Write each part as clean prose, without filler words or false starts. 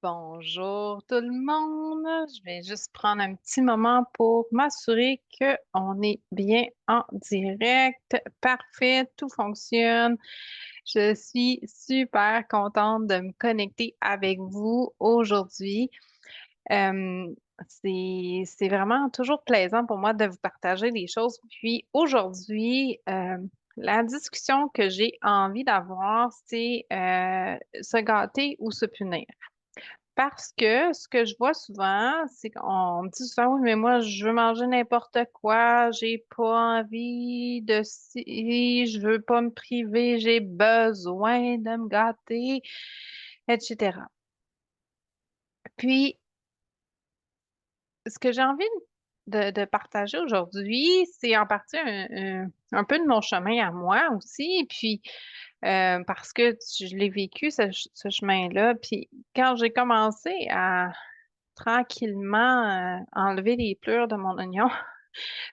Bonjour tout le monde. Je vais juste prendre un petit moment pour m'assurer qu'on est bien en direct. Parfait, tout fonctionne. Je suis super contente de me connecter avec vous aujourd'hui. Euh, c'est vraiment toujours plaisant pour moi de vous partager des choses. Puis aujourd'hui, la discussion que j'ai envie d'avoir, c'est se gâter ou se punir. Parce que ce que je vois souvent, c'est qu'on me dit souvent, oui, mais moi, je veux manger n'importe quoi, j'ai pas envie de ci, je veux pas me priver, j'ai besoin de me gâter, etc. Puis, ce que j'ai envie de partager aujourd'hui, c'est en partie un peu de mon chemin à moi aussi, puis parce que je l'ai vécu, ce chemin-là. Puis, quand j'ai commencé à tranquillement enlever les pleurs de mon oignon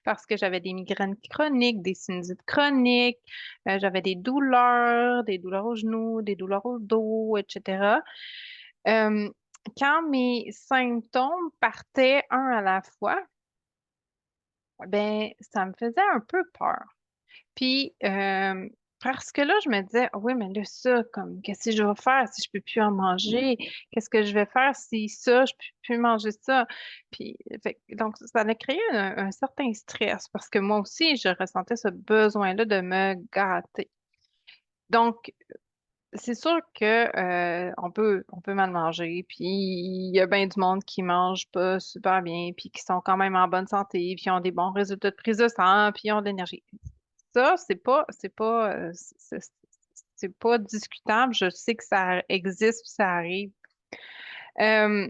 parce que j'avais des migraines chroniques, des sinusites chroniques, j'avais des douleurs aux genoux, des douleurs au dos, etc. Euh, Quand mes symptômes partaient un à la fois, ben ça me faisait un peu peur. Puis, parce que là, je me disais, ah oui, mais là, ça, comme, qu'est-ce que je vais faire si je peux plus en manger? Qu'est-ce que je vais faire si ça, je peux plus manger ça? Puis, donc, ça a créé un certain stress parce que moi aussi, je ressentais ce besoin-là de me gâter. Donc, c'est sûr que on peut mal manger, puis il y a bien du monde qui mange pas super bien, puis qui sont quand même en bonne santé, puis ont des bons résultats de prise de sang, puis ont de l'énergie. Ça, c'est pas discutable. Je sais que ça existe, puis ça arrive. Euh,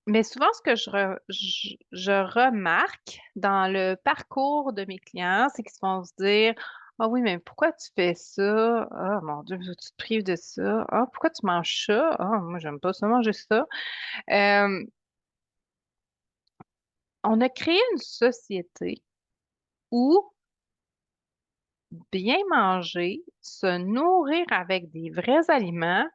mais souvent, ce que je remarque dans le parcours de mes clients, c'est qu'ils se vont se dire, ah oui, mais pourquoi tu fais ça? Ah mon Dieu, tu te prives de ça. Ah, pourquoi tu manges ça? Ah, moi, j'aime pas ça manger ça. Euh, on a créé une société où bien manger, se nourrir avec des vrais aliments,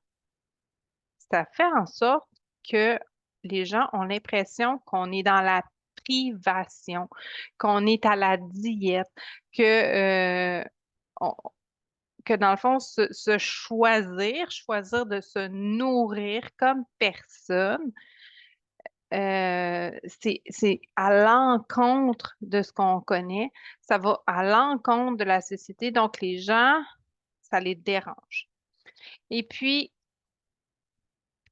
ça fait en sorte que les gens ont l'impression qu'on est dans la privation, qu'on est à la diète, on- que dans le fond, choisir de se nourrir comme personne, c'est à l'encontre de ce qu'on connaît, ça va à l'encontre de la société, donc les gens, ça les dérange. Et puis,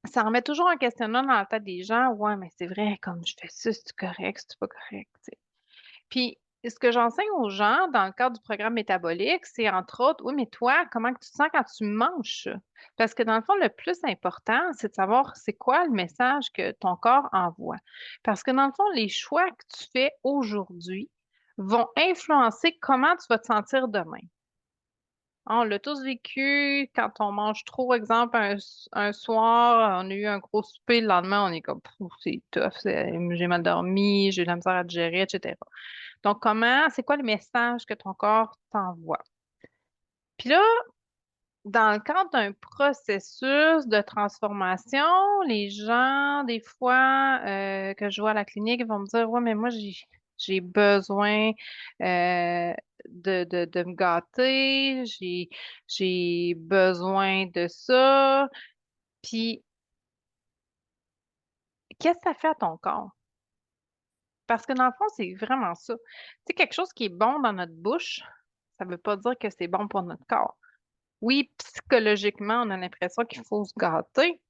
ça remet toujours un questionnement dans la tête des gens. Ouais, mais c'est vrai, comme je fais ça, c'est correct, c'est pas correct, tu sais. Puis, ce que j'enseigne aux gens dans le cadre du programme métabolique, c'est entre autres, oui, mais toi, comment que tu te sens quand tu manges ça? Parce que dans le fond, le plus important, c'est de savoir c'est quoi le message que ton corps envoie. Parce que dans le fond, les choix que tu fais aujourd'hui vont influencer comment tu vas te sentir demain. On l'a tous vécu quand on mange trop, exemple, un soir, on a eu un gros souper, le lendemain, on est comme, Pouf, c'est tough, j'ai mal dormi, j'ai de la misère à digérer, etc. Donc, c'est quoi le message que ton corps t'envoie? Puis là, dans le cadre d'un processus de transformation, les gens, des fois, que je vois à la clinique, ils vont me dire, ouais, mais moi, j'ai besoin de me gâter, j'ai besoin de ça. Puis, qu'est-ce que ça fait à ton corps? Parce que dans le fond, c'est vraiment ça. C'est quelque chose qui est bon dans notre bouche, ça ne veut pas dire que c'est bon pour notre corps. Oui, psychologiquement, on a l'impression qu'il faut se gâter,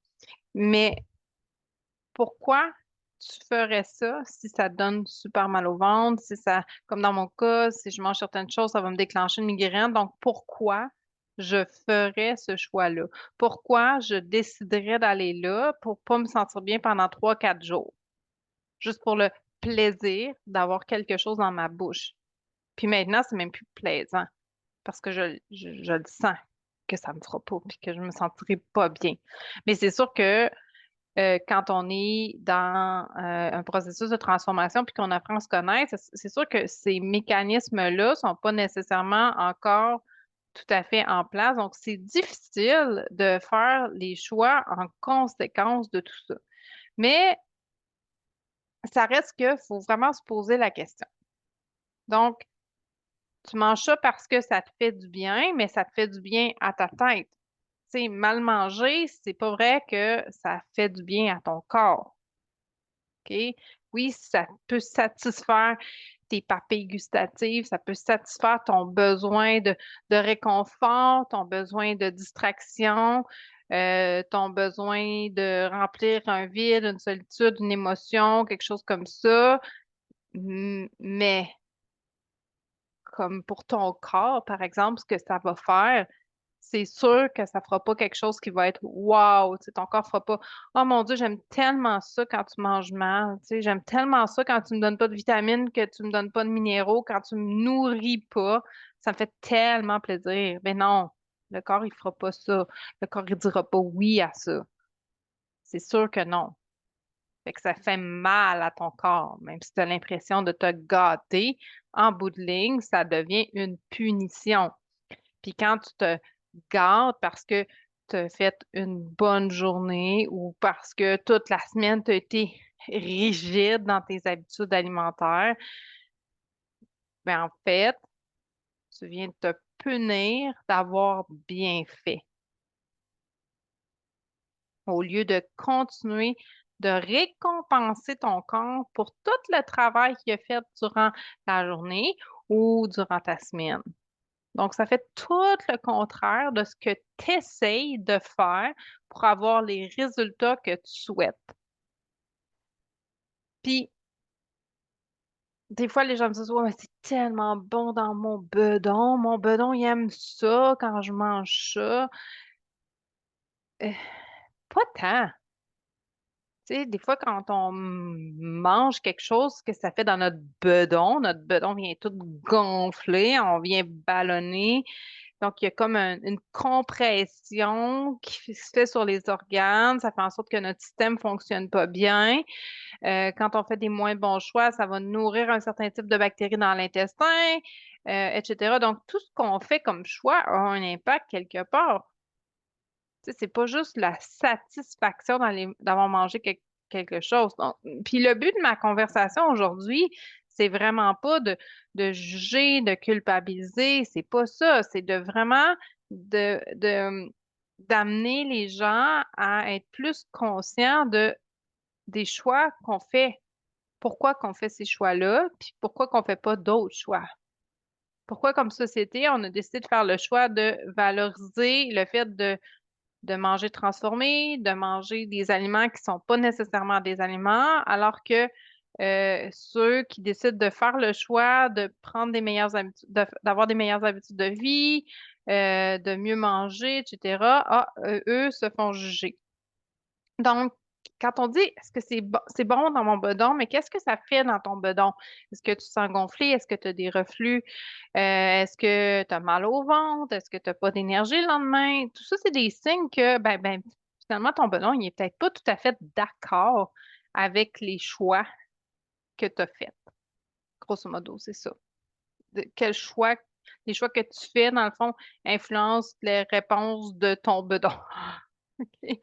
mais pourquoi tu ferais ça si ça te donne super mal au ventre, si ça, comme dans mon cas, si je mange certaines choses, ça va me déclencher une migraine. Donc, pourquoi je ferais ce choix-là? Pourquoi je déciderais d'aller là pour pas me sentir bien pendant 3, 4 jours? Juste pour le plaisir d'avoir quelque chose dans ma bouche. Puis maintenant, c'est même plus plaisant parce que je le sens que ça me fera pas puis que je me sentirai pas bien. Mais c'est sûr que quand on est dans un processus de transformation puis qu'on apprend à se connaître, c'est sûr que ces mécanismes-là sont pas nécessairement encore tout à fait en place. Donc, c'est difficile de faire les choix en conséquence de tout ça. Mais ça reste que faut vraiment se poser la question. Donc, tu manges ça parce que ça te fait du bien, mais ça te fait du bien à ta tête. Tu sais, mal manger, c'est pas vrai que ça fait du bien à ton corps. OK? Oui, ça peut satisfaire tes papilles gustatives, ça peut satisfaire ton besoin de réconfort, ton besoin de distraction, ton besoin de remplir un vide, une solitude, une émotion, quelque chose comme ça. Mais comme pour ton corps, par exemple, ce que ça va faire, c'est sûr que ça fera pas quelque chose qui va être wow, tu sais, ton corps fera pas oh mon Dieu, j'aime tellement ça quand tu manges mal, tu sais, j'aime tellement ça quand tu me donnes pas de vitamines, que tu me donnes pas de minéraux, quand tu me nourris pas, ça me fait tellement plaisir. Mais non, le corps il fera pas ça. Le corps il dira pas oui à ça. C'est sûr que non. Fait que ça fait mal à ton corps, même si tu as l'impression de te gâter, en bout de ligne, ça devient une punition. Puis quand tu te gâtes parce que tu as fait une bonne journée ou parce que toute la semaine, tu as été rigide dans tes habitudes alimentaires, ben en fait, tu viens de te punir d'avoir bien fait au lieu de continuer de récompenser ton corps pour tout le travail qu'il a fait durant la journée ou durant ta semaine. Donc, ça fait tout le contraire de ce que tu essayes de faire pour avoir les résultats que tu souhaites. Puis, des fois, les gens me disent, ouais, mais c'est tellement bon dans mon bedon. Mon bedon, il aime ça quand je mange ça. Euh, Pas tant. Tu sais, des fois, quand on mange quelque chose que ça fait dans notre bedon vient tout gonfler, on vient ballonner. Donc, il y a comme une compression qui se fait sur les organes. Ça fait en sorte que notre système fonctionne pas bien. Quand on fait des moins bons choix, ça va nourrir un certain type de bactéries dans l'intestin, etc. Donc, tout ce qu'on fait comme choix a un impact quelque part. Tu sais, c'est pas juste la satisfaction d'avoir mangé quelque chose. Donc, puis le but de ma conversation aujourd'hui, c'est vraiment pas de juger, de culpabiliser, c'est pas ça. C'est de vraiment d'amener les gens à être plus conscients des choix qu'on fait. Pourquoi qu'on fait ces choix-là, puis pourquoi qu'on fait pas d'autres choix. Pourquoi, comme société, on a décidé de faire le choix de valoriser le fait de manger transformé, de manger des aliments qui sont pas nécessairement des aliments, alors que ceux qui décident de faire le choix de prendre des meilleures habitudes, d'avoir des meilleures habitudes de vie, de mieux manger, etc., eux se font juger. Donc, quand on dit est-ce que c'est bon dans mon bedon, mais qu'est-ce que ça fait dans ton bedon? Est-ce que tu te sens gonflé? Est-ce que tu as des reflux? Est-ce que tu as mal au ventre? Est-ce que tu n'as pas d'énergie le lendemain? Tout ça, c'est des signes que finalement, ton bedon, il n'est peut-être pas tout à fait d'accord avec les choix que tu as faits. Grosso modo, c'est ça. Quel choix, les choix que tu fais, dans le fond, influencent les réponses de ton bedon. OK?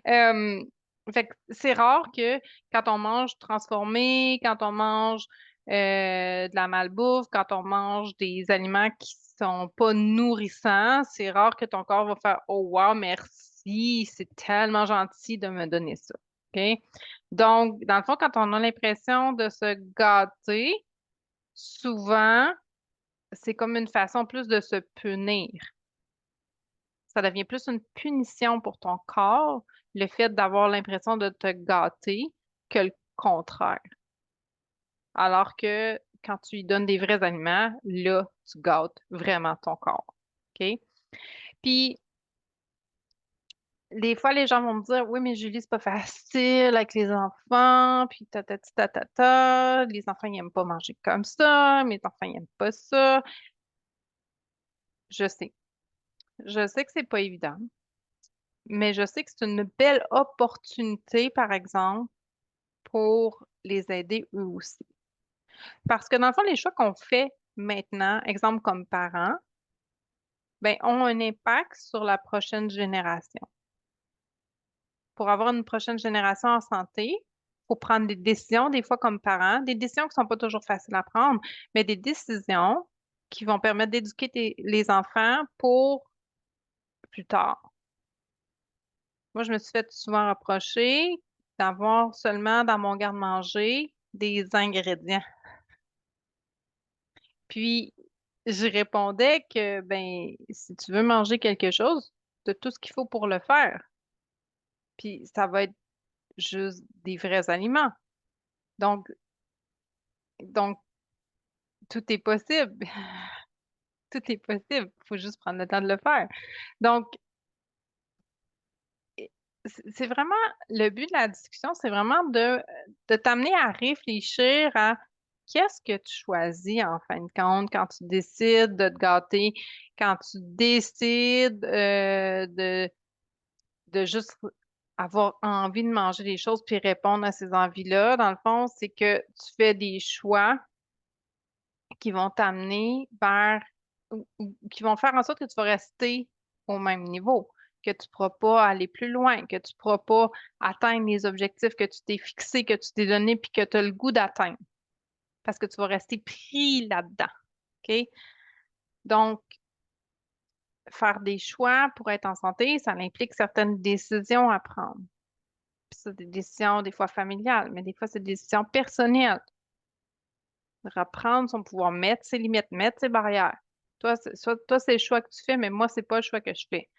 Euh, Fait que c'est rare que quand on mange transformé, quand on mange de la malbouffe, quand on mange des aliments qui sont pas nourrissants, c'est rare que ton corps va faire oh wow, merci, c'est tellement gentil de me donner ça. OK? Donc, dans le fond, quand on a l'impression de se gâter, souvent, c'est comme une façon plus de se punir. Ça devient plus une punition pour ton corps, le fait d'avoir l'impression de te gâter, que le contraire. Alors que quand tu lui donnes des vrais aliments, là, tu gâtes vraiment ton corps. OK? Puis, des fois, les gens vont me dire, oui, mais Julie, c'est pas facile avec les enfants, puis les enfants, ils aiment pas manger comme ça, mes enfants, ils aiment pas ça. Je sais. Je sais que c'est pas évident, mais je sais que c'est une belle opportunité, par exemple, pour les aider eux aussi. Parce que dans le fond, les choix qu'on fait maintenant, exemple comme parents, ben, ont un impact sur la prochaine génération. Pour avoir une prochaine génération en santé, il faut prendre des décisions, des fois comme parents, des décisions qui sont pas toujours faciles à prendre, mais des décisions qui vont permettre d'éduquer les enfants pour plus tard. Moi, je me suis fait souvent reprocher d'avoir seulement dans mon garde-manger des ingrédients. Puis, je répondais que, ben, si tu veux manger quelque chose, tu as tout ce qu'il faut pour le faire. Puis, ça va être juste des vrais aliments. Donc, donc, tout est possible. Tout est possible. Il faut juste prendre le temps de le faire. Donc, c'est vraiment le but de la discussion, c'est vraiment de t'amener à réfléchir à qu'est-ce que tu choisis en fin de compte quand tu décides de te gâter, quand tu décides de juste avoir envie de manger des choses puis répondre à ces envies-là. Dans le fond, c'est que tu fais des choix qui vont t'amener vers ou qui vont faire en sorte que tu vas rester au même niveau, que tu ne pourras pas aller plus loin, que tu ne pourras pas atteindre les objectifs que tu t'es fixés, que tu t'es donné, puis que tu as le goût d'atteindre, parce que tu vas rester pris là-dedans. OK? Donc, faire des choix pour être en santé, ça implique certaines décisions à prendre. Puis ça, des décisions des fois familiales, mais des fois, c'est des décisions personnelles. Reprendre son pouvoir, mettre ses limites, mettre ses barrières. Toi, c'est le choix que tu fais, mais moi, c'est pas le choix que je fais.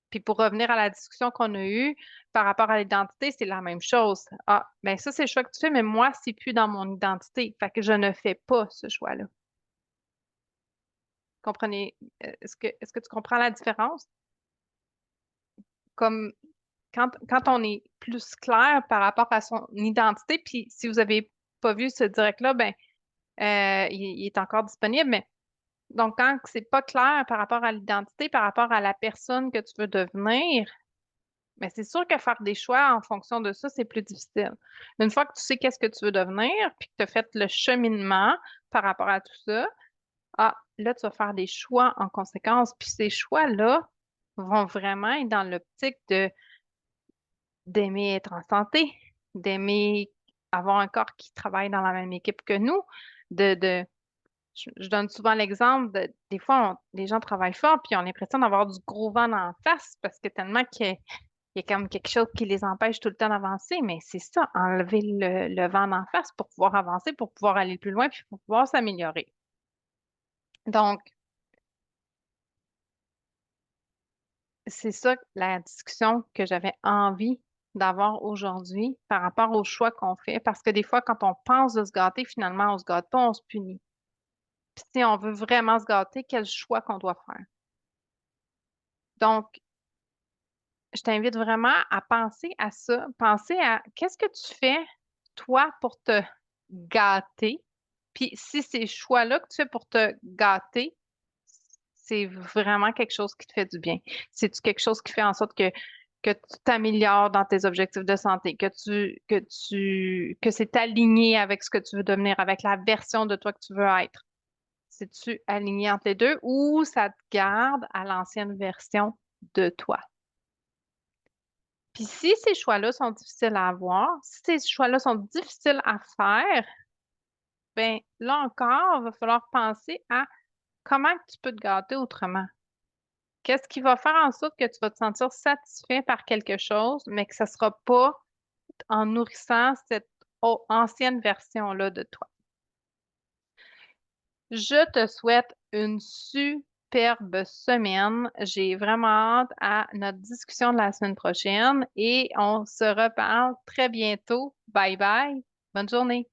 Puis pour revenir à la discussion qu'on a eue par rapport à l'identité, c'est la même chose. Ah, ben ça, c'est le choix que tu fais, mais moi, c'est plus dans mon identité. Fait que je ne fais pas ce choix-là. Comprenez? Est-ce que tu comprends la différence? Comme quand on est plus clair par rapport à son identité, puis si vous n'avez pas vu ce direct-là, ben il est encore disponible, mais donc, quand c'est pas clair par rapport à l'identité, par rapport à la personne que tu veux devenir, mais c'est sûr que faire des choix en fonction de ça, c'est plus difficile. Une fois que tu sais qu'est-ce que tu veux devenir, puis que tu as fait le cheminement par rapport à tout ça, ah, là, tu vas faire des choix en conséquence. Puis ces choix-là vont vraiment être dans l'optique d'aimer être en santé, d'aimer avoir un corps qui travaille dans la même équipe que nous, de je donne souvent l'exemple des fois, les gens travaillent fort puis ils ont l'impression d'avoir du gros vent en face parce que tellement qu'il y a comme quelque chose qui les empêche tout le temps d'avancer. Mais c'est ça, enlever le vent en face pour pouvoir avancer, pour pouvoir aller plus loin puis pour pouvoir s'améliorer. Donc, c'est ça la discussion que j'avais envie d'avoir aujourd'hui par rapport aux choix qu'on fait. Parce que des fois, quand on pense de se gâter, finalement, on se gâte pas, on se punit. Puis si on veut vraiment se gâter, quel choix qu'on doit faire? Donc, je t'invite vraiment à penser à ça, penser à qu'est-ce que tu fais, toi, pour te gâter. Puis si ces choix-là que tu fais pour te gâter, c'est vraiment quelque chose qui te fait du bien. C'est quelque chose qui fait en sorte que tu t'améliores dans tes objectifs de santé, que c'est aligné avec ce que tu veux devenir, avec la version de toi que tu veux être. C'est-tu aligné entre les deux ou ça te garde à l'ancienne version de toi? Puis si ces choix-là sont difficiles à avoir, si ces choix-là sont difficiles à faire, ben là encore, il va falloir penser à comment tu peux te gâter autrement. Qu'est-ce qui va faire en sorte que tu vas te sentir satisfait par quelque chose, mais que ça ne sera pas en nourrissant cette ancienne version-là de toi. Je te souhaite une superbe semaine. J'ai vraiment hâte à notre discussion de la semaine prochaine et on se reparle très bientôt. Bye bye. Bonne journée.